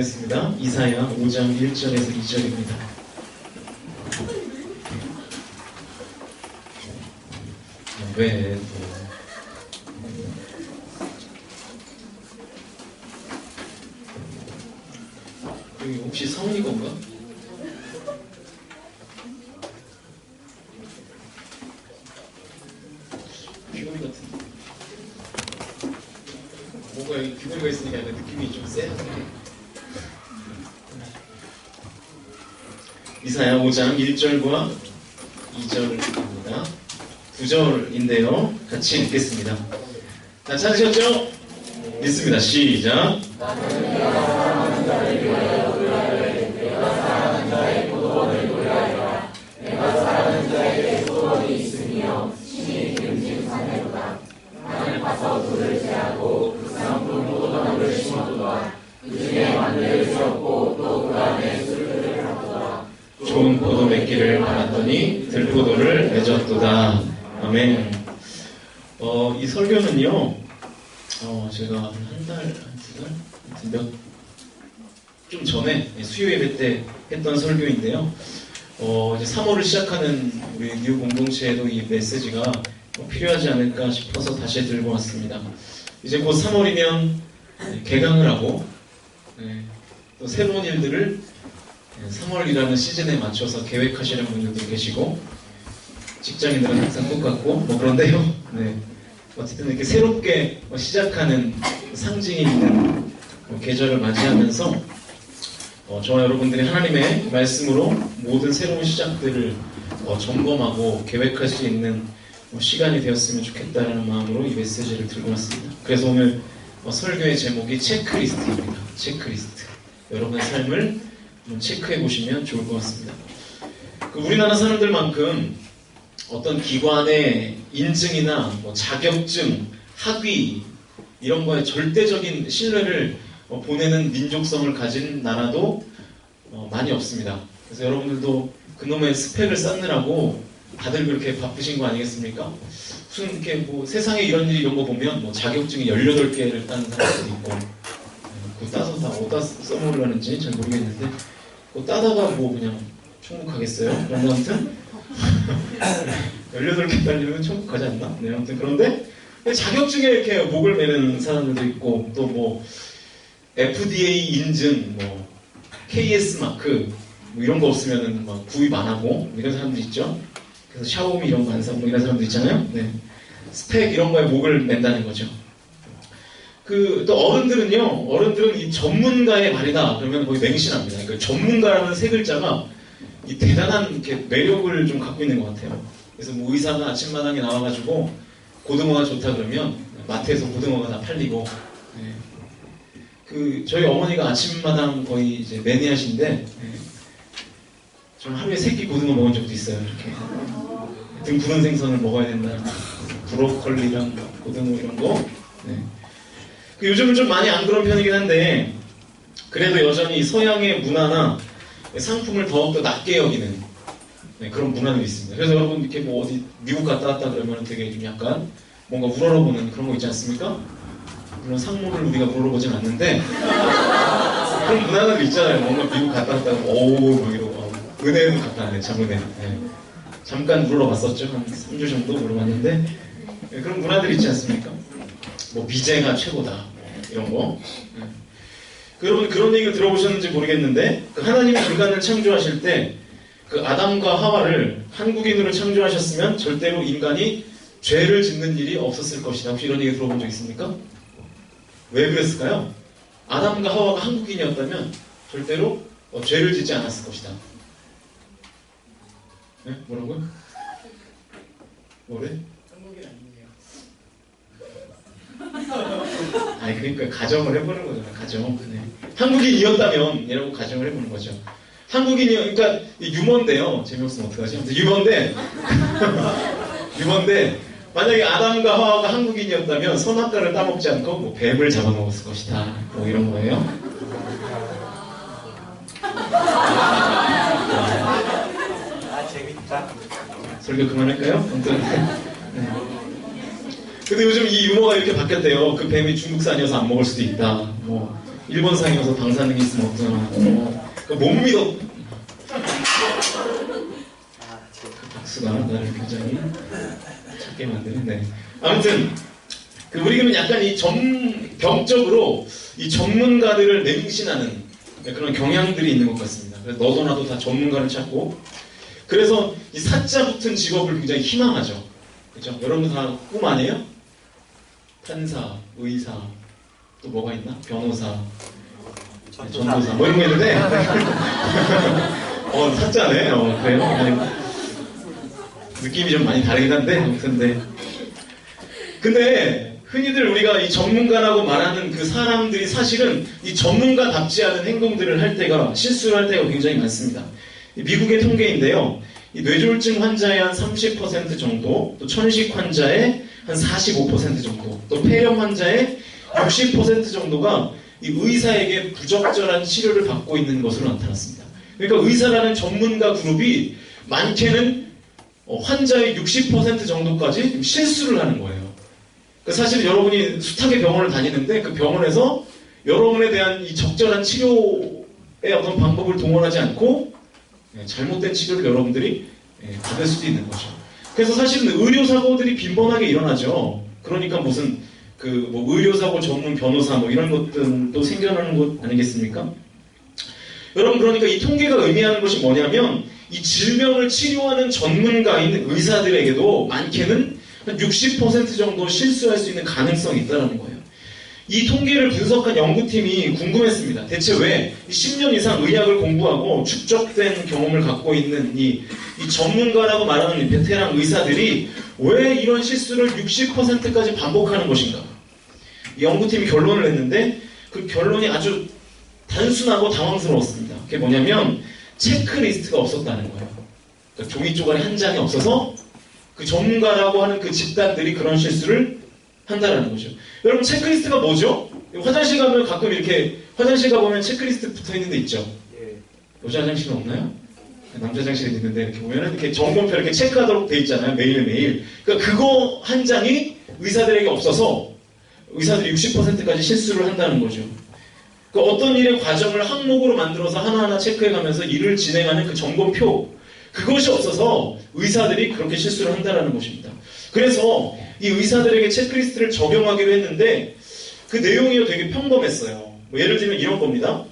하겠습니다. 이사야 5장 1절에서 2절입니다. 왜 여기 혹시 성이 건가? 귀걸이 같은데 뭔가 여기 귀걸이가 있으니까 약간 느낌이 좀 세. 이사야 5장 1절과 2절입니다. 9절인데요. 같이 읽겠습니다. 다 찾으셨죠? 읽습니다. 시작. 좋은 포도 맺기를 바랐더니 들포도를 맺었도다. 아멘. 이 설교는요, 제가 한 달, 두 달? 좀 전에 수요 예배 때 했던 설교인데요. 이제 3월을 시작하는 우리 뉴 공동체에도 이 메시지가 필요하지 않을까 싶어서 다시 들고 왔습니다. 이제 곧 3월이면 개강을 하고, 또 새로운 일들을 3월이라는 시즌에 맞춰서 계획하시는 분들도 계시고, 직장인들은 항상 똑같고, 그런데요. 어쨌든 이렇게 새롭게 시작하는 상징이 있는 계절을 맞이하면서 저와 여러분들이 하나님의 말씀으로 모든 새로운 시작들을 점검하고 계획할 수 있는 시간이 되었으면 좋겠다는 마음으로 이 메시지를 들고 왔습니다. 그래서 오늘 설교의 제목이 체크리스트입니다. 체크리스트. 여러분의 삶을 한번 체크해 보시면 좋을 것 같습니다. 우리나라 사람들만큼 어떤 기관의 인증이나 자격증, 학위 이런 거에 절대적인 신뢰를 보내는 민족성을 가진 나라도 많이 없습니다. 그래서 여러분들도 그놈의 스펙을 쌓느라고 다들 그렇게 바쁘신 거 아니겠습니까? 무슨 이렇게 세상에 이런 일 이런 거 보면 자격증이 18개를 따는 사람들도 있고, 그거 따서 다 어디다 써먹으려는지 잘 모르겠는데, 그거 따다가 그냥 천국 가겠어요? 그런 거 아무튼 18개 딸리면 천국 가지 않나? 네, 아무튼 그런데 자격증에 이렇게 목을 매는 사람들도 있고, 또 FDA 인증, KS 마크 이런 거 없으면은 구입 안 하고 이런 사람들 있죠. 그래서 샤오미 이런 거 안 사고 이런 사람들 있잖아요. 네. 스펙 이런 거에 목을 맨다는 거죠. 또 어른들은 이 전문가의 말이다 그러면 거의 맹신합니다. 그러니까 전문가라는 세 글자가 이 대단한 이렇게 매력을 좀 갖고 있는 것 같아요. 그래서 의사가 아침마당에 나와가지고 고등어가 좋다 그러면 마트에서 고등어가 다 팔리고, 저희 어머니가 아침마당 거의 이제 매니아신데, 좀 하루에 3끼 고등어 먹은 적도 있어요. 이렇게 등 부른 생선을 먹어야 된다. 브로콜리랑 고등어 이런 거. 요즘은 좀 많이 안 그런 편이긴 한데, 그래도 여전히 서양의 문화나 상품을 더욱더 낮게 여기는 그런 문화들이 있습니다. 그래서 여러분 이렇게 어디 미국 갔다 왔다 그러면 되게 좀 약간 뭔가 우러러보는 그런 거 있지 않습니까? 물론 상무를 우리가 물어보진 않는데 그런 문화들이 있잖아요. 뭔가 미국 갔다 왔다고 오우 이러고 은혜는 갔다 왔네. 참 은혜. 잠깐 물어봤었죠. 한 3주 정도 물어봤는데 그런 문화들이 있지 않습니까? 미제가 최고다 이런 거. 여러분 그런 얘기를 들어보셨는지 모르겠는데, 하나님이 인간을 창조하실 때 아담과 하와를 한국인으로 창조하셨으면 절대로 인간이 죄를 짓는 일이 없었을 것이다. 혹시 이런 얘기 들어본 적 있습니까? 왜 그랬을까요? 아담과 하와가 한국인이었다면 절대로 죄를 짓지 않았을 것이다. 네? 뭐라고요? 뭐래? 한국인 아니에요. 아니 그러니까 가정을 해보는 거잖아요. 가정. 한국인이었다면 이라고 가정을 해보는 거죠. 그러니까 유머인데요. 재미없으면 어떡하지? 유머인데 유머인데 만약에 아담과 하와가 한국인이었다면 선악과를 따먹지 않고 뱀을 잡아먹었을 것이다. 이런 거예요. 재밌다. 설교 그만할까요? 아무튼 근데 요즘 이 유머가 이렇게 바뀌었대요. 그 뱀이 중국산이어서 안 먹을 수도 있다. 일본상이어서 방사능이 있으면 어떠나. 못 믿어. 그 박수가 나를 굉장히 찾게 만드는데. 아무튼, 우리는 약간 병적으로 이 전문가들을 맹신하는 그런 경향들이 있는 것 같습니다. 그래서 너도 나도 다 전문가를 찾고, 그래서 이 사자 붙은 직업을 굉장히 희망하죠. 그죠? 여러분 다 꿈 아니에요? 판사, 의사, 또 뭐가 있나? 변호사, 전도사, 뭐 이런 거 있는데, 사자네. 그래요? 아니, 느낌이 좀 많이 다르긴 한데, 아무튼, 근데, 흔히들 우리가 이 전문가라고 말하는 그 사람들이 사실은 이 전문가답지 않은 행동들을 할 때가, 실수를 할 때가 굉장히 많습니다. 미국의 통계인데요. 이 뇌졸중 환자의 한 30% 정도, 또 천식 환자의 한 45% 정도, 또 폐렴 환자의 60% 정도가 이 의사에게 부적절한 치료를 받고 있는 것으로 나타났습니다. 그러니까 의사라는 전문가 그룹이 많게는 환자의 60% 정도까지 실수를 하는 거예요. 사실 여러분이 숱하게 병원을 다니는데 그 병원에서 여러분에 대한 이 적절한 치료의 어떤 방법을 동원하지 않고 잘못된 치료를 여러분들이 받을 수도 있는 거죠. 그래서 사실은 의료사고들이 빈번하게 일어나죠. 그러니까 무슨 의료사고 전문 변호사 이런 것들도 생겨나는 것 아니겠습니까? 여러분, 그러니까 이 통계가 의미하는 것이 뭐냐면 이 질병을 치료하는 전문가인 의사들에게도 많게는 한 60% 정도 실수할 수 있는 가능성이 있다는 거예요. 이 통계를 분석한 연구팀이 궁금했습니다. 대체 왜 10년 이상 의학을 공부하고 축적된 경험을 갖고 있는 이 전문가라고 말하는 이 베테랑 의사들이 왜 이런 실수를 60%까지 반복하는 것인가? 이 연구팀이 결론을 냈는데 그 결론이 아주 단순하고 당황스러웠습니다. 그게 뭐냐면 체크리스트가 없었다는 거예요. 그러니까 종이 쪼가리 한 장이 없어서 그 전문가라고 하는 그 집단들이 그런 실수를 한다라는 거죠. 여러분, 체크리스트가 뭐죠? 화장실 가면 가끔 이렇게 화장실 가보면 체크리스트 붙어 있는 데 있죠. 여자 화장실은 없나요? 남자 화장실이 있는데 이렇게 보면은 이렇게 점검표 이렇게 체크하도록 돼 있잖아요. 매일매일. 그러니까 그거 한 장이 의사들에게 없어서 의사들이 60%까지 실수를 한다는 거죠. 그러니까 어떤 일의 과정을 항목으로 만들어서 하나하나 체크해가면서 일을 진행하는 그 점검표, 그것이 없어서 의사들이 그렇게 실수를 한다는 것입니다. 그래서 이 의사들에게 체크리스트를 적용하기로 했는데 그 내용이 되게 평범했어요. 예를 들면 이런 겁니다.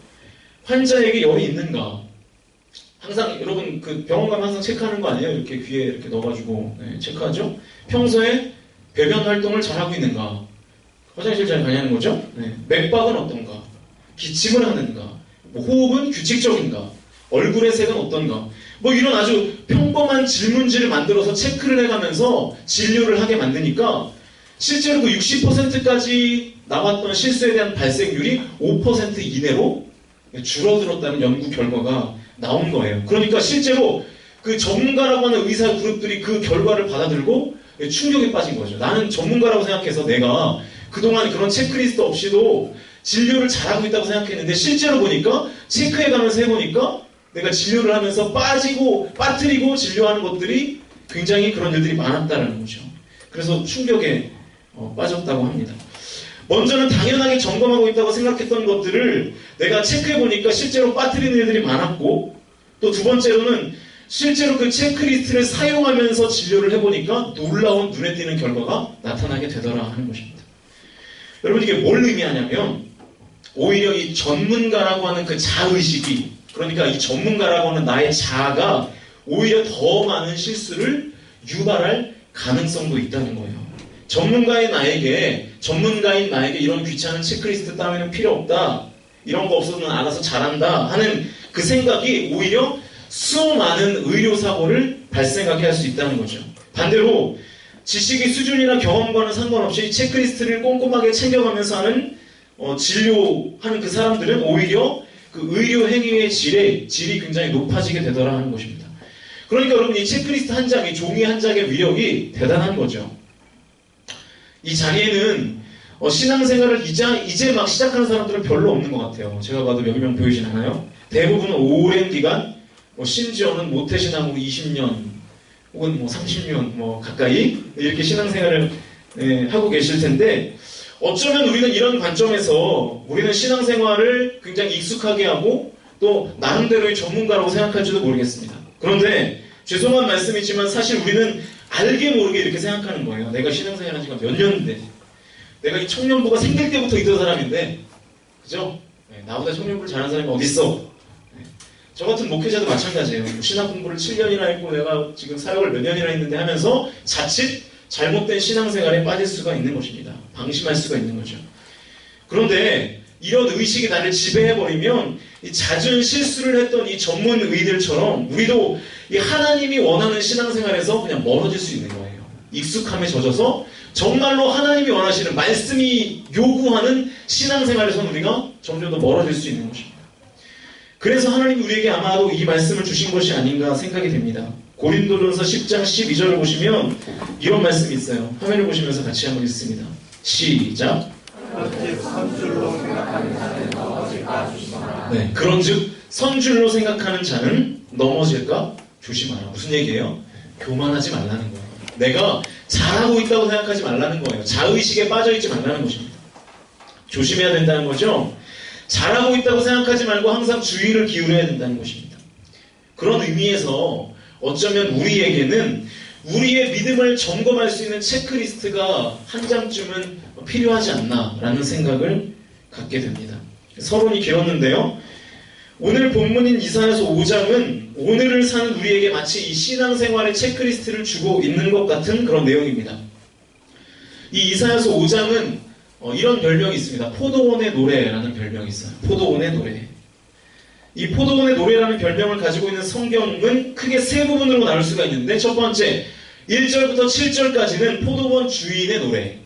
환자에게 열이 있는가? 항상 여러분 그 병원 가면 항상 체크하는 거 아니에요? 이렇게 귀에 이렇게 넣어가지고 체크하죠? 평소에 배변 활동을 잘하고 있는가? 화장실 잘 가냐는 거죠? 맥박은 어떤가? 기침을 하는가? 호흡은 규칙적인가? 얼굴의 색은 어떤가? 이런 아주 평범한 질문지를 만들어서 체크를 해가면서 진료를 하게 만드니까 실제로 그 60%까지 나왔던 실수에 대한 발생률이 5% 이내로 줄어들었다는 연구 결과가 나온 거예요. 그러니까 실제로 그 전문가라고 하는 의사 그룹들이 그 결과를 받아들고 충격에 빠진 거죠. 나는 전문가라고 생각해서 내가 그동안 그런 체크리스트 없이도 진료를 잘하고 있다고 생각했는데 실제로 보니까 체크해가면서 해보니까 내가 진료를 하면서 빠뜨리고 진료하는 것들이 굉장히 그런 일들이 많았다는 거죠. 그래서 충격에 빠졌다고 합니다. 먼저는 당연하게 점검하고 있다고 생각했던 것들을 내가 체크해보니까 실제로 빠뜨리는 일들이 많았고, 또 두 번째로는 실제로 그 체크리스트를 사용하면서 진료를 해보니까 놀라운 눈에 띄는 결과가 나타나게 되더라 하는 것입니다. 여러분, 이게 뭘 의미하냐면 오히려 이 전문가라고 하는 그 자의식이, 그러니까 이 전문가라고 하는 나의 자아가 오히려 더 많은 실수를 유발할 가능성도 있다는 거예요. 전문가인 나에게 이런 귀찮은 체크리스트 따위는 필요 없다, 이런 거 없어도 난 알아서 잘한다 하는 그 생각이 오히려 수많은 의료사고를 발생하게 할 수 있다는 거죠. 반대로 지식의 수준이나 경험과는 상관없이 체크리스트를 꼼꼼하게 챙겨가면서 하는 진료하는 그 사람들은 오히려 그 의료 행위의 질이 굉장히 높아지게 되더라 하는 것입니다. 그러니까 여러분, 이 체크리스트 한 장이, 종이 한 장의 위력이 대단한 거죠. 이 자리에는 신앙생활을 이제 막 시작하는 사람들은 별로 없는 것 같아요. 제가 봐도 몇 명 보이진 않아요. 대부분은 오랜 기간, 심지어는 모태신앙으로 20년 혹은 30년 가까이 이렇게 신앙생활을 하고 계실 텐데, 어쩌면 우리는 이런 관점에서 우리는 신앙생활을 굉장히 익숙하게 하고 또 나름대로의 전문가라고 생각할지도 모르겠습니다. 그런데 죄송한 말씀이지만 사실 우리는 알게 모르게 이렇게 생각하는 거예요. 내가 신앙생활 한 지가 몇 년인데, 내가 이 청년부가 생길 때부터 있던 사람인데, 그죠? 네, 나보다 청년부를 잘하는 사람이 어딨어? 네. 저 같은 목회자도 마찬가지예요. 신학 공부를 7년이나 했고 내가 지금 사역을 몇 년이나 했는데 하면서 자칫 잘못된 신앙생활에 빠질 수가 있는 것입니다. 방심할 수가 있는 거죠. 그런데 이런 의식이 나를 지배해버리면 이 잦은 실수를 했던 이 전문의들처럼 우리도 이 하나님이 원하는 신앙생활에서 그냥 멀어질 수 있는 거예요. 익숙함에 젖어서 정말로 하나님이 원하시는 말씀이 요구하는 신앙생활에서는 우리가 점점 더 멀어질 수 있는 것입니다. 그래서 하나님이 우리에게 아마도 이 말씀을 주신 것이 아닌가 생각이 됩니다. 고린도전서 10장 12절을 보시면 이런 말씀이 있어요. 화면을 보시면서 같이 한번 읽습니다. 시작. 네, 그런즉 선줄로 생각하는 자는 넘어질까 조심하라. 무슨 얘기예요? 교만하지 말라는 거예요. 내가 잘하고 있다고 생각하지 말라는 거예요. 자의식에 빠져있지 말라는 것입니다. 조심해야 된다는 거죠. 잘하고 있다고 생각하지 말고 항상 주의를 기울여야 된다는 것입니다. 그런 의미에서 어쩌면 우리에게는 우리의 믿음을 점검할 수 있는 체크리스트가 한 장쯤은 필요하지 않나라는 생각을 갖게 됩니다. 서론이 길었는데요. 오늘 본문인 이사야서 5장은 오늘을 사는 우리에게 마치 이 신앙생활의 체크리스트를 주고 있는 것 같은 그런 내용입니다. 이 이사야서 5장은 이런 별명이 있습니다. 포도원의 노래라는 별명이 있어요. 포도원의 노래. 이 포도원의 노래라는 별명을 가지고 있는 성경은 크게 세 부분으로 나눌 수가 있는데, 첫 번째 1절부터 7절까지는 포도원 주인의 노래,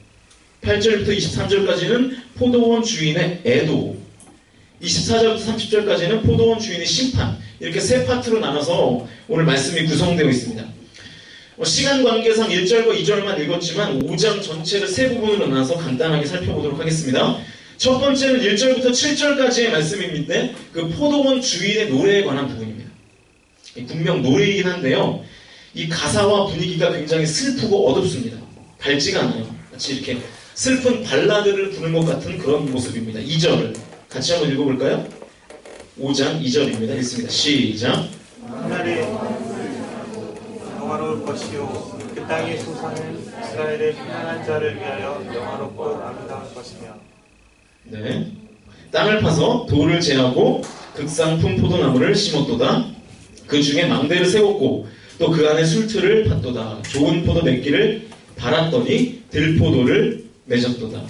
8절부터 23절까지는 포도원 주인의 애도, 24절부터 30절까지는 포도원 주인의 심판, 이렇게 세 파트로 나눠서 오늘 말씀이 구성되어 있습니다. 시간 관계상 1절과 2절만 읽었지만 5장 전체를 세 부분으로 나눠서 간단하게 살펴보도록 하겠습니다. 첫 번째는 1절부터 7절까지의 말씀인데 그 포도원 주인의 노래에 관한 부분입니다. 분명 노래이긴 한데요. 이 가사와 분위기가 굉장히 슬프고 어둡습니다. 밝지가 않아요. 마치 이렇게 슬픈 발라드를 부르는 것 같은 그런 모습입니다. 2절을 같이 한번 읽어볼까요? 5장 2절입니다. 읽습니다. 시작. 하늘이 영화로울 것이요 그 땅의 소산은 이스라엘의 평안한 자를 위하여 영화롭고 아름다울 것이며. 네. 땅을 파서 돌을 제하고 극상품 포도나무를 심었도다. 그 중에 망대를 세웠고 또 그 안에 술틀을 팠도다. 좋은 포도 맺기를 바랐더니 들포도를 맺었도다.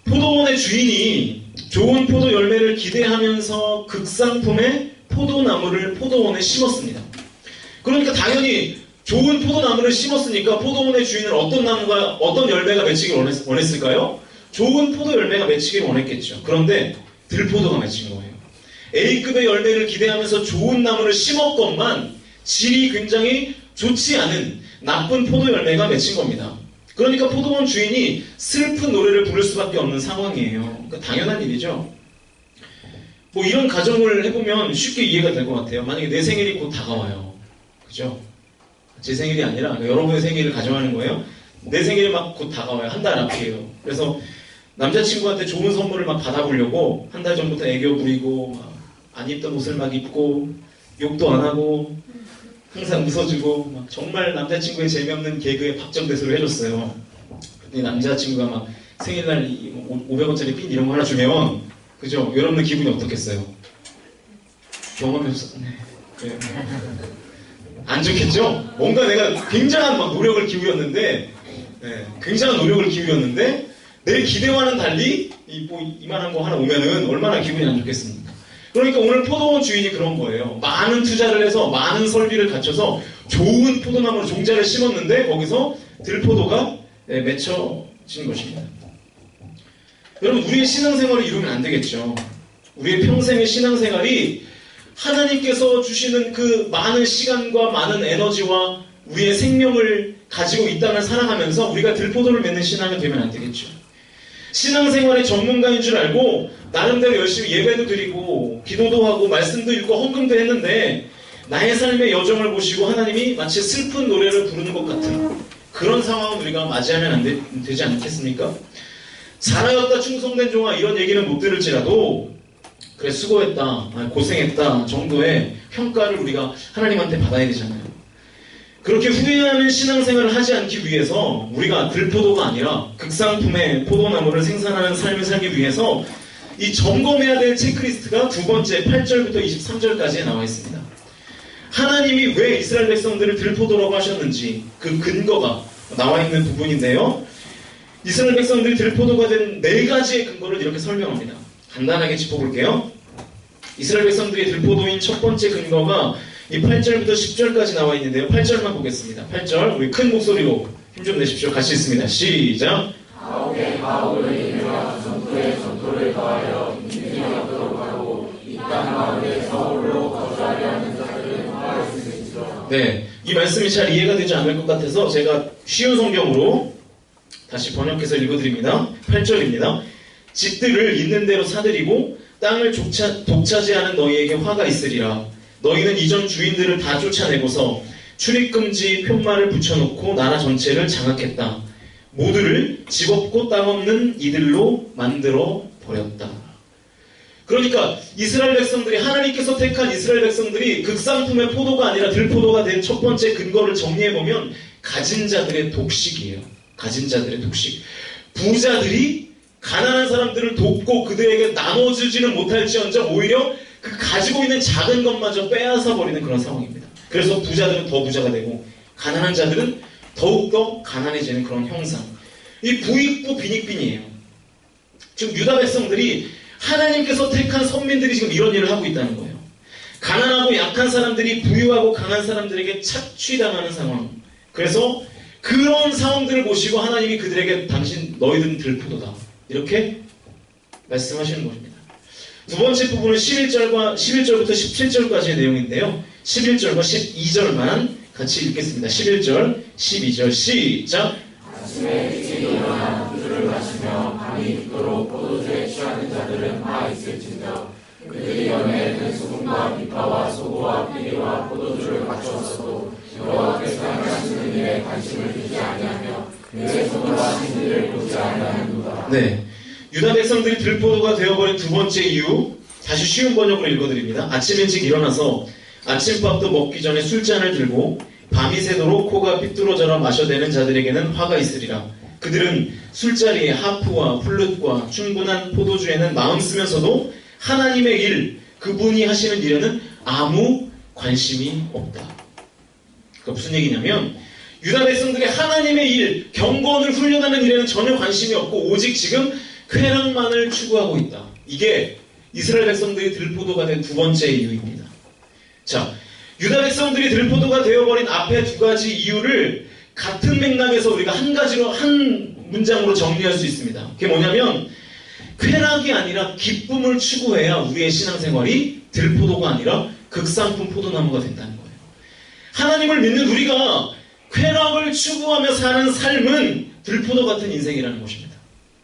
포도원의 주인이 좋은 포도 열매를 기대하면서 극상품의 포도나무를 포도원에 심었습니다. 그러니까 당연히 좋은 포도나무를 심었으니까 포도원의 주인은 어떤 열매가 맺히길 원했을까요? 좋은 포도 열매가 맺히길 원했겠죠. 그런데 들포도가 맺힌 거예요. A급의 열매를 기대하면서 좋은 나무를 심었건만 질이 굉장히 좋지 않은 나쁜 포도 열매가 맺힌 겁니다. 그러니까 포도원 주인이 슬픈 노래를 부를 수밖에 없는 상황이에요. 그러니까 당연한 일이죠. 뭐 이런 가정을 해보면 쉽게 이해가 될 것 같아요. 만약에 내 생일이 곧 다가와요. 그죠? 제 생일이 아니라 여러분의 생일을 가정하는 거예요. 내 생일이 막 곧 다가와요. 한 달 앞이에요. 그래서 남자친구한테 좋은 선물을 막 받아보려고 한 달 전부터 애교 부리고 막 안 입던 옷을 막 입고 욕도 안 하고 항상 웃어주고 막 정말 남자친구의 재미없는 개그에 박정대소를 해줬어요. 근데 남자친구가 막 생일날 500원짜리 핀 이런 거 하나 주면 그죠? 여러분들 기분이 어떻겠어요? 경험이 없었네. 네. 안 좋겠죠? 뭔가 내가 굉장한 막 노력을 기울였는데 네, 굉장한 노력을 기울였는데 내 기대와는 달리 이만한 거 하나 오면은 얼마나 기분이 안 좋겠습니까? 그러니까 오늘 포도원 주인이 그런 거예요. 많은 투자를 해서 많은 설비를 갖춰서 좋은 포도나무로 종자를 심었는데 거기서 들포도가 맺혀진 것입니다. 여러분 우리의 신앙생활을 이루면 안 되겠죠. 우리의 평생의 신앙생활이 하나님께서 주시는 그 많은 시간과 많은 에너지와 우리의 생명을 가지고 이 땅을 살아가면서 우리가 들포도를 맺는 신앙이 되면 안 되겠죠. 신앙생활의 전문가인 줄 알고 나름대로 열심히 예배도 드리고 기도도 하고 말씀도 읽고 헌금도 했는데 나의 삶의 여정을 보시고 하나님이 마치 슬픈 노래를 부르는 것 같은 그런 상황을 우리가 맞이하면 되지 않겠습니까? 잘하였다 충성된 종아 이런 얘기는 못 들을지라도 그래 수고했다 고생했다 정도의 평가를 우리가 하나님한테 받아야 되잖아요. 그렇게 후회하는 신앙생활을 하지 않기 위해서 우리가 들포도가 아니라 극상품의 포도나무를 생산하는 삶을 살기 위해서 이 점검해야 될 체크리스트가 두 번째 8절부터 23절까지에 나와 있습니다. 하나님이 왜 이스라엘 백성들을 들포도라고 하셨는지 그 근거가 나와 있는 부분인데요. 이스라엘 백성들이 들포도가 된 네 가지의 근거를 이렇게 설명합니다. 간단하게 짚어볼게요. 이스라엘 백성들이 들포도인 첫 번째 근거가 이 8절부터 10절까지 나와 있는데요. 8절만 보겠습니다. 8절 우리 큰 목소리로 힘 좀 내십시오. 같이 읽습니다. 시작. 가옥에 가옥을 이루며 전투에 전투를 더하여 인생이 없도록 하고 이 땅 가운데 서울로 거주하려 하는 자들은 화할 수 있죠. 네, 이 말씀이 잘 이해가 되지 않을 것 같아서 제가 쉬운 성경으로 다시 번역해서 읽어드립니다. 8절입니다. 집들을 있는 대로 사들이고 땅을 독차지하는 너희에게 화가 있으리라. 너희는 이전 주인들을 다 쫓아내고서 출입금지 편말을 붙여놓고 나라 전체를 장악했다. 모두를 집 없고 땅 없는 이들로 만들어 버렸다. 그러니까 이스라엘 백성들이 하나님께서 택한 이스라엘 백성들이 극상품의 포도가 아니라 들포도가 된 첫 번째 근거를 정리해보면 가진 자들의 독식이에요. 가진 자들의 독식. 부자들이 가난한 사람들을 돕고 그들에게 나눠주지는 못할지언정 오히려 그 가지고 있는 작은 것마저 빼앗아 버리는 그런 상황입니다. 그래서 부자들은 더 부자가 되고 가난한 자들은 더욱더 가난해지는 그런 형상. 이 부익부 빈익빈이에요. 지금 유다 백성들이 하나님께서 택한 선민들이 지금 이런 일을 하고 있다는 거예요. 가난하고 약한 사람들이 부유하고 강한 사람들에게 착취당하는 상황. 그래서 그런 상황들을 보시고 하나님이 그들에게 당신 너희들은 들포도다 이렇게 말씀하시는 것입니다. 두 번째 부분은 11절부터 17절까지의 내용인데요. 11절과 12절만 같이 읽겠습니다. 11절, 12절 시작. 아침에 일찍 일어나 우주를 마시며 밤이 깊도록 포도주에 취하는 자들은 화 있을진저 그들이 연애에는 수금과 비파와 소고와 피리와 포도주를 갖추었어도 여호와께서 행하시는 일에 관심을 두지 아니하며 그의 손으로 하신 일을 보지 아니하는도다. 네, 유다 백성들이 들포도가 되어버린 두 번째 이유 다시 쉬운 번역으로 읽어드립니다. 아침 일찍 일어나서 아침밥도 먹기 전에 술잔을 들고 밤이 새도록 코가 삐뚤어져라 마셔대는 자들에게는 화가 있으리라. 그들은 술자리에 하프와 플룻과 충분한 포도주에는 마음 쓰면서도 하나님의 일, 그분이 하시는 일에는 아무 관심이 없다. 그러니까 무슨 얘기냐면 유다 백성들이 하나님의 일, 경건을 훈련하는 일에는 전혀 관심이 없고 오직 지금 쾌락만을 추구하고 있다. 이게 이스라엘 백성들이 들포도가 된 두 번째 이유입니다. 자, 유다 백성들이 들포도가 되어버린 앞에 두 가지 이유를 같은 맥락에서 우리가 한 가지로 한 문장으로 정리할 수 있습니다. 그게 뭐냐면 쾌락이 아니라 기쁨을 추구해야 우리의 신앙생활이 들포도가 아니라 극상품 포도나무가 된다는 거예요. 하나님을 믿는 우리가 쾌락을 추구하며 사는 삶은 들포도 같은 인생이라는 것입니다.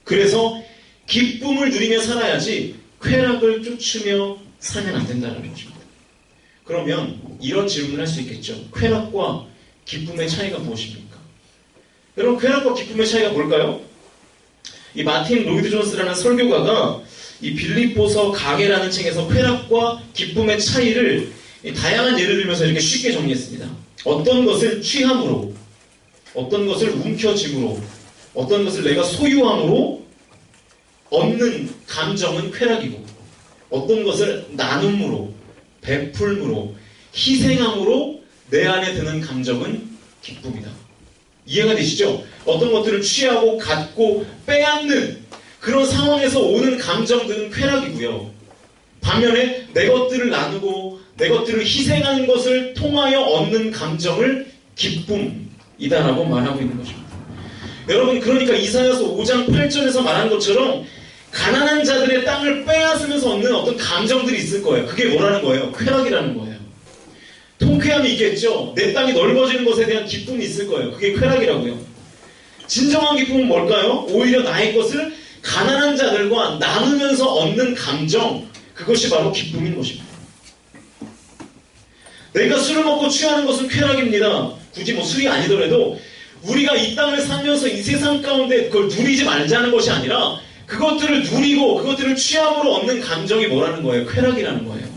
그래서 기쁨을 누리며 살아야지 쾌락을 쫓으며 살면 안 된다는 것입니다. 그러면 이런 질문을 할 수 있겠죠. 쾌락과 기쁨의 차이가 무엇입니까? 여러분, 쾌락과 기쁨의 차이가 뭘까요? 이 마틴 로이드 존스라는 설교가가 이 빌립보서 강해라는 책에서 쾌락과 기쁨의 차이를 다양한 예를 들면서 이렇게 쉽게 정리했습니다. 어떤 것을 취함으로, 어떤 것을 움켜쥐므로, 어떤 것을 내가 소유함으로 얻는 감정은 쾌락이고, 어떤 것을 나눔으로, 베풀므로, 희생함으로 내 안에 드는 감정은 기쁨이다. 이해가 되시죠? 어떤 것들을 취하고 갖고 빼앗는 그런 상황에서 오는 감정들은 쾌락이고요. 반면에 내 것들을 나누고 내 것들을 희생하는 것을 통하여 얻는 감정을 기쁨이다라고 말하고 있는 것입니다. 여러분, 그러니까 이사야서 5장 8절에서 말한 것처럼 가난한 자들의 땅을 빼앗으면서 얻는 어떤 감정들이 있을 거예요. 그게 뭐라는 거예요? 쾌락이라는 거예요. 통쾌함이 있겠죠. 내 땅이 넓어지는 것에 대한 기쁨이 있을 거예요. 그게 쾌락이라고요. 진정한 기쁨은 뭘까요? 오히려 나의 것을 가난한 자들과 나누면서 얻는 감정, 그것이 바로 기쁨인 것입니다. 내가 술을 먹고 취하는 것은 쾌락입니다. 굳이 뭐 술이 아니더라도 우리가 이 땅을 살면서 이 세상 가운데 그걸 누리지 말자는 것이 아니라 그것들을 누리고 그것들을 취함으로 얻는 감정이 뭐라는 거예요? 쾌락이라는 거예요.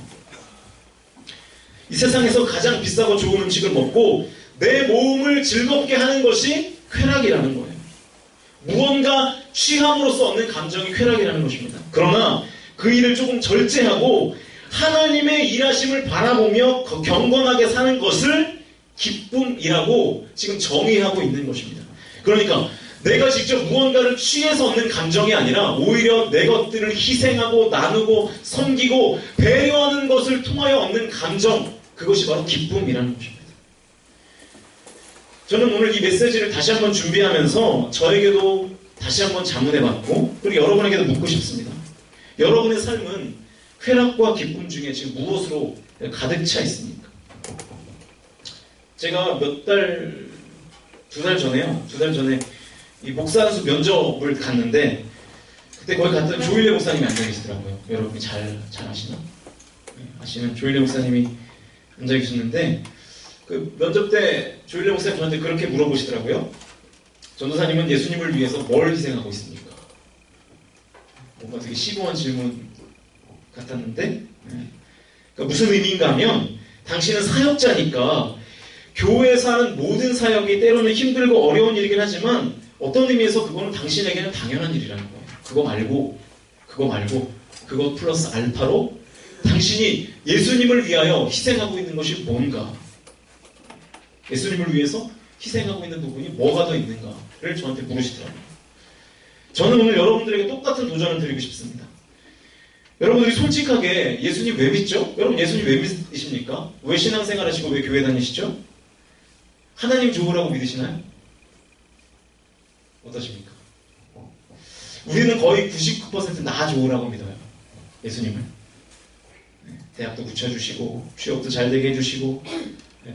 이 세상에서 가장 비싸고 좋은 음식을 먹고 내 몸을 즐겁게 하는 것이 쾌락이라는 거예요. 무언가 취함으로써 얻는 감정이 쾌락이라는 것입니다. 그러나 그 일을 조금 절제하고 하나님의 일하심을 바라보며 경건하게 사는 것을 기쁨이라고 지금 정의하고 있는 것입니다. 그러니까 내가 직접 무언가를 취해서 얻는 감정이 아니라 오히려 내 것들을 희생하고 나누고 섬기고 배려하는 것을 통하여 얻는 감정, 그것이 바로 기쁨이라는 것입니다. 저는 오늘 이 메시지를 다시 한번 준비하면서 저에게도 다시 한번 자문해봤고 그리고 여러분에게도 묻고 싶습니다. 여러분의 삶은 쾌락과 기쁨 중에 지금 무엇으로 가득 차 있습니까? 제가 두 달 전에 이 목사수 면접을 갔는데 그때 거기 갔더니 조일래 목사님이 앉아 계시더라고요. 여러분이 잘 아시나? 네, 아시는 조일래 목사님이 앉아 계셨는데 그 면접 때 조일래 목사님 저한테 그렇게 물어보시더라고요. 전도사님은 예수님을 위해서 뭘 희생하고 있습니까? 뭔가 되게 심오한 질문 같았는데 그러니까 무슨 의미인가 하면 당신은 사역자니까 교회에서 하는 모든 사역이 때로는 힘들고 어려운 일이긴 하지만 어떤 의미에서 그거는 당신에게는 당연한 일이라는 거예요. 그거 말고 그것 플러스 알파로 당신이 예수님을 위하여 희생하고 있는 것이 뭔가, 예수님을 위해서 희생하고 있는 부분이 뭐가 더 있는가를 저한테 물으시더라고요. 저는 오늘 여러분들에게 똑같은 도전을 드리고 싶습니다. 여러분들이 솔직하게 예수님 왜 믿죠? 여러분 예수님 왜 믿으십니까? 왜 신앙생활 하시고 왜 교회 다니시죠? 하나님 좋으라고 믿으시나요? 어떠십니까? 우리는 거의 99% 나 좋으라고 믿어요. 예수님을. 대학도 붙여주시고 취업도 잘 되게 해주시고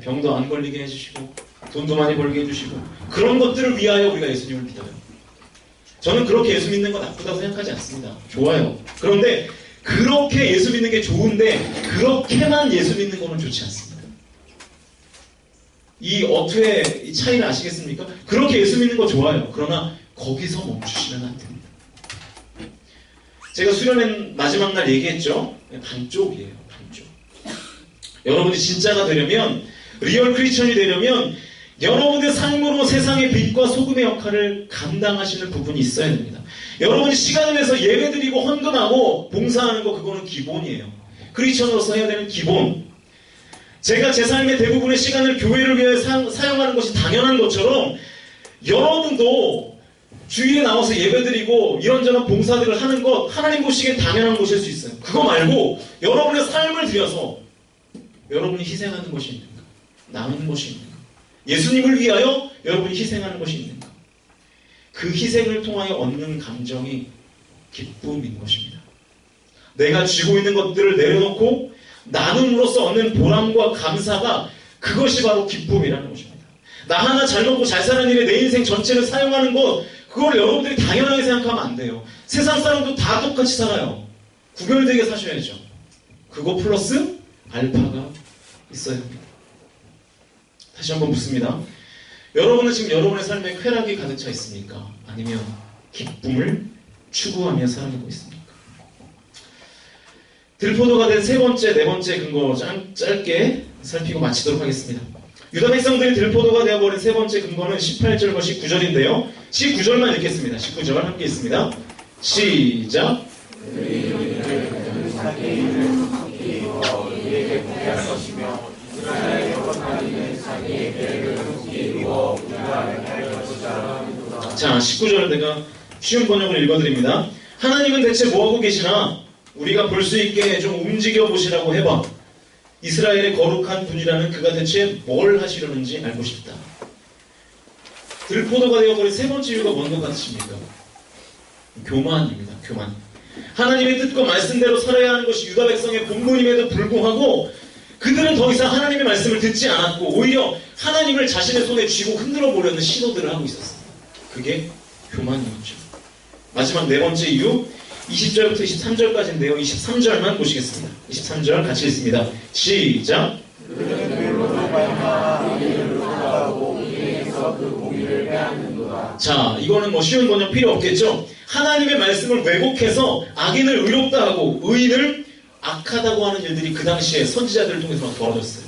병도 안 걸리게 해주시고 돈도 많이 벌게 해주시고 그런 것들을 위하여 우리가 예수님을 믿어요. 저는 그렇게 예수 믿는 거 나쁘다고 생각하지 않습니다. 좋아요. 그런데 그렇게 예수 믿는 게 좋은데 그렇게만 예수 믿는 거는 좋지 않습니다. 이 어투의 이 차이를 아시겠습니까? 그렇게 예수 믿는 거 좋아요. 그러나 거기서 멈추시면 안 됩니다. 제가 수련회 마지막 날 얘기했죠? 반쪽이에요. 반쪽. 여러분이 진짜가 되려면 리얼 크리스천이 되려면 여러분의 삶으로 세상의 빛과 소금의 역할을 감당하시는 부분이 있어야 됩니다. 여러분이 시간을 내서 예배드리고 헌금하고 봉사하는 거 그거는 기본이에요. 크리스천으로서 해야 되는 기본. 제가 제 삶의 대부분의 시간을 교회를 위해 사용하는 것이 당연한 것처럼 여러분도 주일에 나와서 예배드리고 이런저런 봉사들을 하는 것 하나님 보시기엔 당연한 것일 수 있어요. 그거 말고 여러분의 삶을 들여서 여러분이 희생하는 것이 있는가? 나누는 것이 있는가? 예수님을 위하여 여러분이 희생하는 것이 있는가? 그 희생을 통하여 얻는 감정이 기쁨인 것입니다. 내가 쥐고 있는 것들을 내려놓고 나눔으로써 얻는 보람과 감사가 그것이 바로 기쁨이라는 것입니다. 나 하나 잘 먹고 잘 사는 일에 내 인생 전체를 사용하는 것 그걸 여러분들이 당연하게 생각하면 안 돼요. 세상 사람도 다 똑같이 살아요. 구별되게 사셔야죠. 그거 플러스 알파가 있어야 합니다. 다시 한번 묻습니다. 여러분은 지금 여러분의 삶에 쾌락이 가득 차 있습니까? 아니면 기쁨을 추구하며 살아가고 있습니까? 들포도가 된 세 번째, 네 번째 근거 짧게 살피고 마치도록 하겠습니다. 유다 백성들이 들포도가 되어버린 세 번째 근거는 18절과 19절인데요. 19절만 읽겠습니다. 19절 함께 읽습니다. 시작. 자, 19절을 내가 쉬운 번역을 읽어드립니다. 하나님은 대체 뭐하고 계시나? 우리가 볼 수 있게 좀 움직여 보시라고 해봐. 이스라엘의 거룩한 분이라는 그가 대체 뭘 하시려는지 알고 싶다. 들포도가 되어버린 세 번째 이유가 뭔 것 같으십니까? 교만입니다. 교만. 하나님의 뜻과 말씀대로 살아야 하는 것이 유다 백성의 본분임에도 불구하고 그들은 더 이상 하나님의 말씀을 듣지 않았고 오히려 하나님을 자신의 손에 쥐고 흔들어 보려는 시도들을 하고 있었습니다. 그게 교만이었죠. 마지막 네 번째 이유 20절부터 23절까지인데요. 23절만 보시겠습니다. 23절 같이 읽습니다. 시작. 그래서 그 공의를 빼앗는도다. 자, 이거는 뭐 쉬운 번역 필요 없겠죠? 하나님의 말씀을 왜곡해서 악인을 의롭다 하고 의인을 악하다고 하는 일들이 그 당시에 선지자들을 통해서 막 벌어졌어요.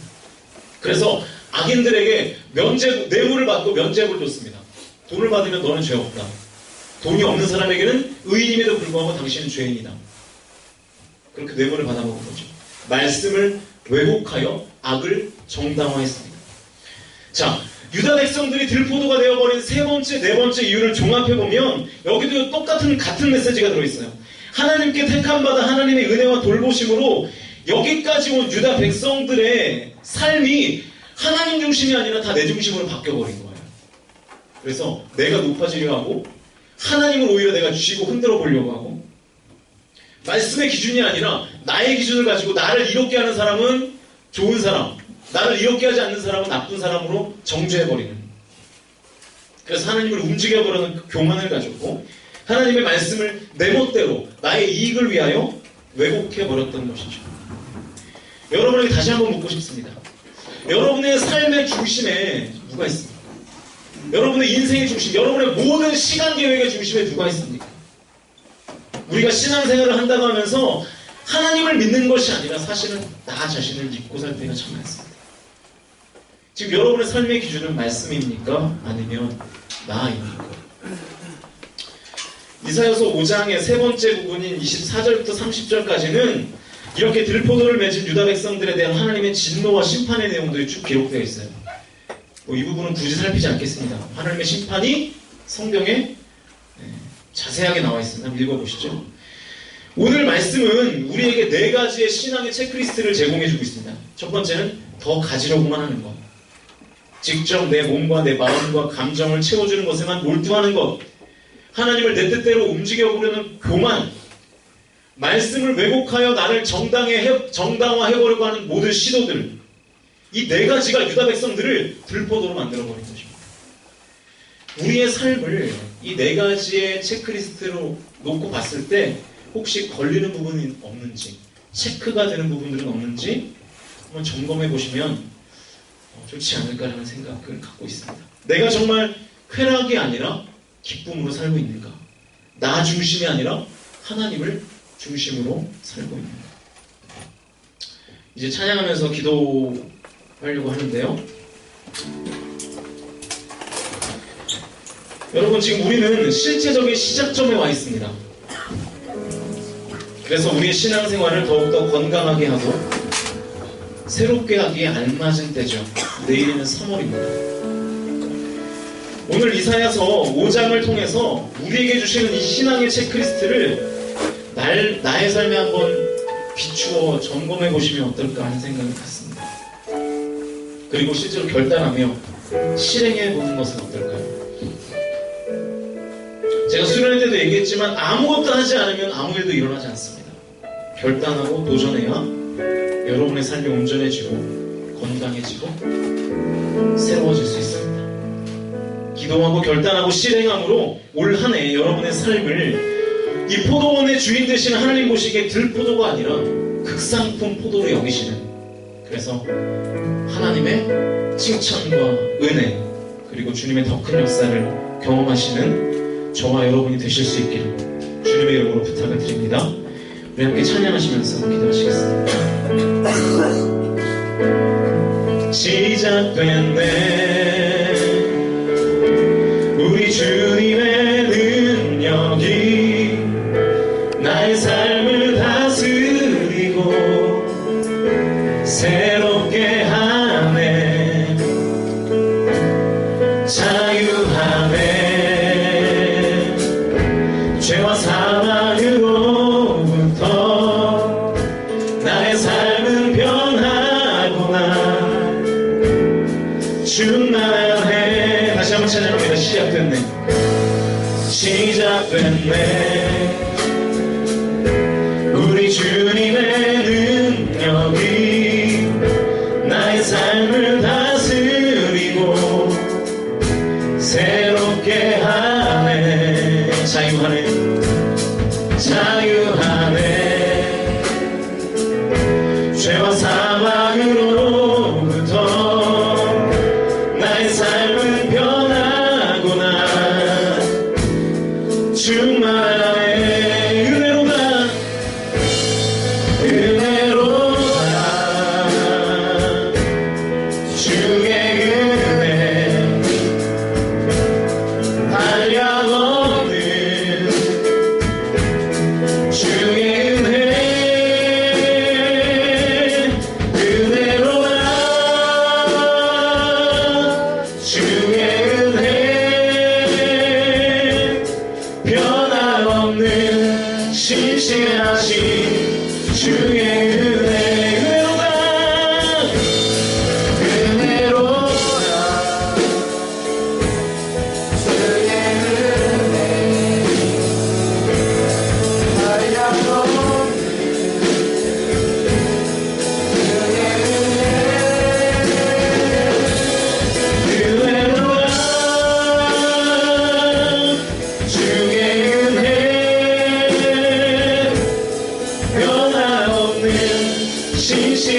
그래서 악인들에게 뇌물을 받고 면죄부를 줬습니다. 돈을 받으면 너는 죄 없다. 돈이 없는 사람에게는 의인임에도 불구하고 당신은 죄인이다. 그렇게 뇌물을 받아먹은 거죠. 말씀을 왜곡하여 악을 정당화했습니다. 자, 유다 백성들이 들포도가 되어버린 세 번째, 네 번째 이유를 종합해보면 여기도 같은 메시지가 들어있어요. 하나님께 택함받아 하나님의 은혜와 돌보심으로 여기까지 온 유다 백성들의 삶이 하나님 중심이 아니라 다 내 중심으로 바뀌어버린 거예요. 그래서 내가 높아지려 하고 하나님을 오히려 내가 쥐고 흔들어 보려고 하고 말씀의 기준이 아니라 나의 기준을 가지고 나를 이롭게 하는 사람은 좋은 사람, 나를 이롭게 하지 않는 사람은 나쁜 사람으로 정죄해버리는, 그래서 하나님을 움직여버리는 그 교만을 가졌고 하나님의 말씀을 내 멋대로 나의 이익을 위하여 왜곡해버렸던 것이죠. 여러분에게 다시 한번 묻고 싶습니다. 여러분의 삶의 중심에 누가 있습니까? 여러분의 인생의 중심, 여러분의 모든 시간 계획의 중심에 누가 있습니까? 우리가 신앙생활을 한다고 하면서 하나님을 믿는 것이 아니라 사실은 나 자신을 믿고 살 때가 참 많습니다. 지금 여러분의 삶의 기준은 말씀입니까? 아니면 나입니까? 이사야서 5장의 세 번째 부분인 24절부터 30절까지는 이렇게 들포도를 맺은 유다 백성들에 대한 하나님의 진노와 심판의 내용들이 쭉 기록되어 있어요. 이 부분은 굳이 살피지 않겠습니다. 하나님의 심판이 성경에 자세하게 나와 있습니다. 한번 읽어보시죠. 오늘 말씀은 우리에게 네 가지의 신앙의 체크리스트를 제공해주고 있습니다. 첫 번째는 더 가지려고만 하는 것. 직접 내 몸과 내 마음과 감정을 채워주는 것에만 몰두하는 것. 하나님을 내 뜻대로 움직여보려는 교만. 말씀을 왜곡하여 나를 정당화해보려고 하는 모든 시도들. 이 네 가지가 유다 백성들을 들포도로 만들어버린 것입니다. 우리의 삶을 이 네 가지의 체크리스트로 놓고 봤을 때 혹시 걸리는 부분이 없는지, 체크가 되는 부분들은 없는지 한번 점검해 보시면 좋지 않을까라는 생각을 갖고 있습니다. 내가 정말 쾌락이 아니라 기쁨으로 살고 있는가? 나 중심이 아니라 하나님을 중심으로 살고 있는가? 이제 찬양하면서 기도하려고 하는데요. 여러분, 지금 우리는 실제적인 시작점에 와 있습니다. 그래서 우리의 신앙생활을 더욱더 건강하게 하고 새롭게 하기에 알맞은 때죠. 내일은 3월입니다. 오늘 이사야서 5장을 통해서 우리에게 주시는 이 신앙의 체크리스트를 나의 삶에 한번 비추어 점검해 보시면 어떨까 하는 생각이 같습니다. 그리고 실제로 결단하며 실행해 보는 것은 어떨까요? 제가 수련회 때도 얘기했지만 아무것도 하지 않으면 아무 일도 일어나지 않습니다. 결단하고 도전해야 여러분의 삶이 온전해지고 건강해지고 새로워질 수 있습니다. 기도하고 결단하고 실행함으로 올 한 해 여러분의 삶을 이 포도원의 주인 되시는 하나님 보시기에 들포도가 아니라 극상품 포도로 여기시는, 그래서 하나님의 칭찬과 은혜 그리고 주님의 더 큰 역사를 경험하시는 저와 여러분이 되실 수 있기를 주님의 이름으로 부탁을 드립니다. 우리 함께 찬양하시면서 기도하시겠습니다. 시작됐네 우리 주님의 능력이 나의 삶을 다스리고 새롭게 하네 자유하네 죄와 사망으로부터 나의 삶은 변하구나 충만해. 다시 한번 찬양합니다. 시작됐네 우리 주님의 능력이 나의 삶을 다스리고 새롭게 하네 자유하네 죄와 사망으로부터 나의 삶은 변하구나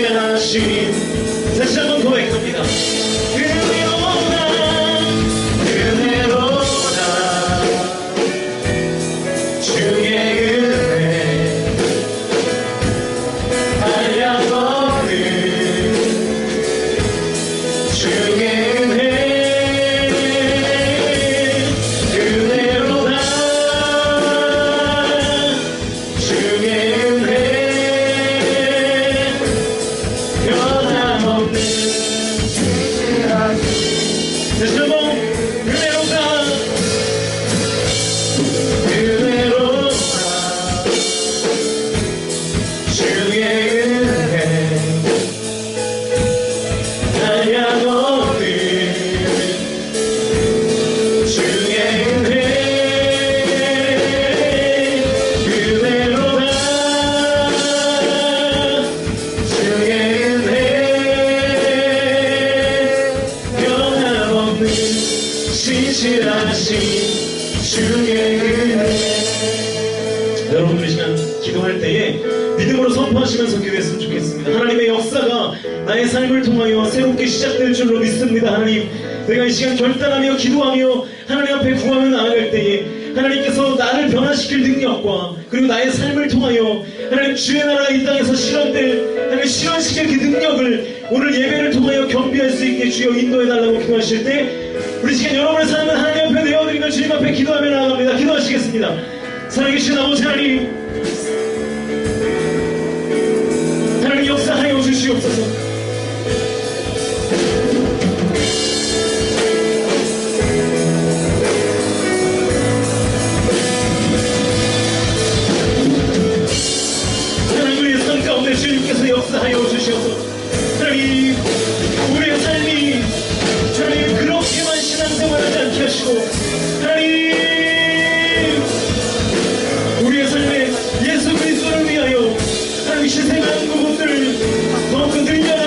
신실하신 다시 한번 고백합니다. 은혜로다 주의 은혜 한량없는 주의 은혜로다 주의 은혜 변함없는 다시 한번 은혜로다 주의 은혜 한량없는 주의 은혜 은혜로다 주의 은혜 변함없는 신실하신 주의 은혜. 여러분들 이 시간 기도할 때에 믿음으로 선포하시면서 기도했으면 좋겠습니다. 하나님의 역사가 나의 삶을 통하여 새롭게 시작될 줄로 믿습니다. 하나님, 내가 이 시간 결단하며 기도하며 하나님 앞에 구하며 나아갈 때에 하나님께서 나를 변화시킬 능력과 그리고 나의 삶을 통하여 하나님 주의 나라가 이 땅에서 실현될 하나님 실현시킬 그 능력을 오늘 예배를 통하여 겸비할 수 있게 주여 인도해달라고 기도하실 때 우리 시간 여러분의 삶을 하나님 앞에 내어드리며 주님 앞에 기도하며 나아갑니다. 기도하시겠습니다. 살아계신 아버지 하나님, 하나님 역사하여 주시옵소서. 하나님 우리의 삶 가운데 주님께서 역사하여 주시옵소서. 하나님 우리의 삶이 하나님 그렇게만 신앙생활하지 않게 하시고 하나님 우리의 삶에 예수 그리스도를 위하여 하나님 희생하는 그것들을 더욱더 늘려나가게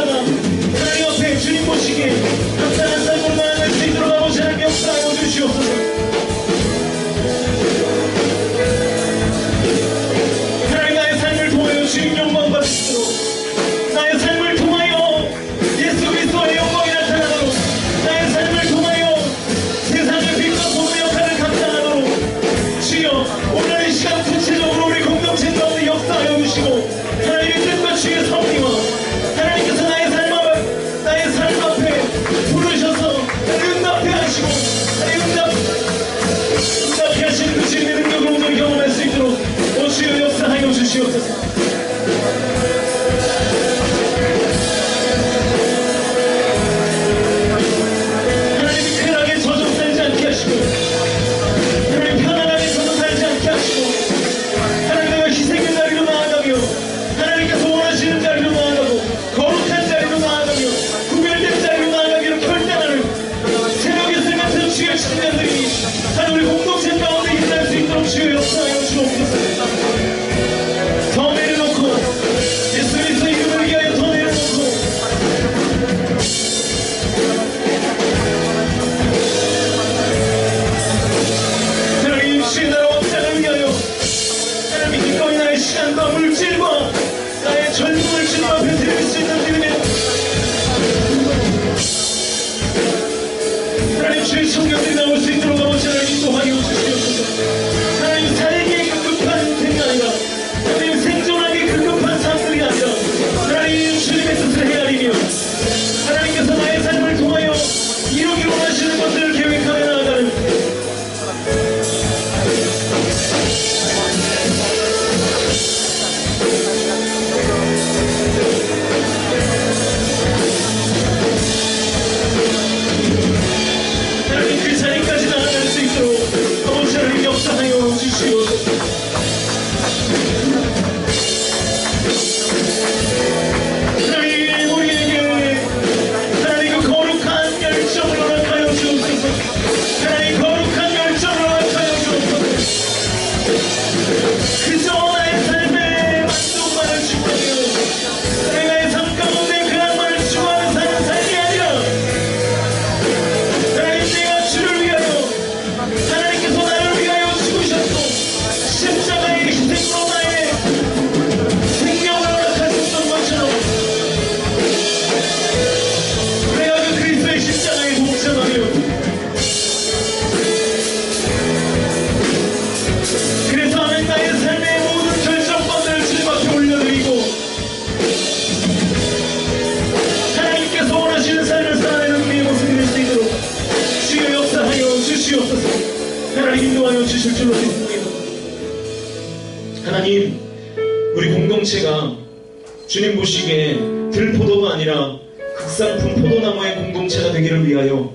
주님 보시기에 들포도가 아니라 극상품 포도나무의 공동체가 되기를 위하여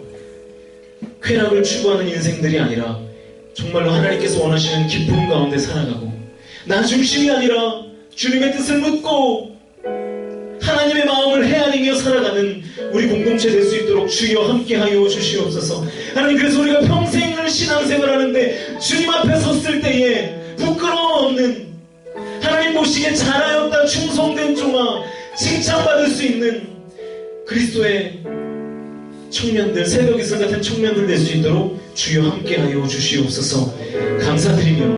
쾌락을 추구하는 인생들이 아니라 정말로 하나님께서 원하시는 기쁨 가운데 살아가고 나 중심이 아니라 주님의 뜻을 묻고 하나님의 마음을 헤아리며 살아가는 우리 공동체 될 수 있도록 주여 함께하여 주시옵소서. 하나님, 그래서 우리가 평생을 신앙생활하는데 주님 앞에 섰을 때에 부끄러움 없는, 하나님 보시기에 잘하였다 충성된 종아 칭찬받을 수 있는 그리스도의 청년들, 새벽 이슬 같은 청년들 될 수 있도록 주여 함께하여 주시옵소서. 감사드리며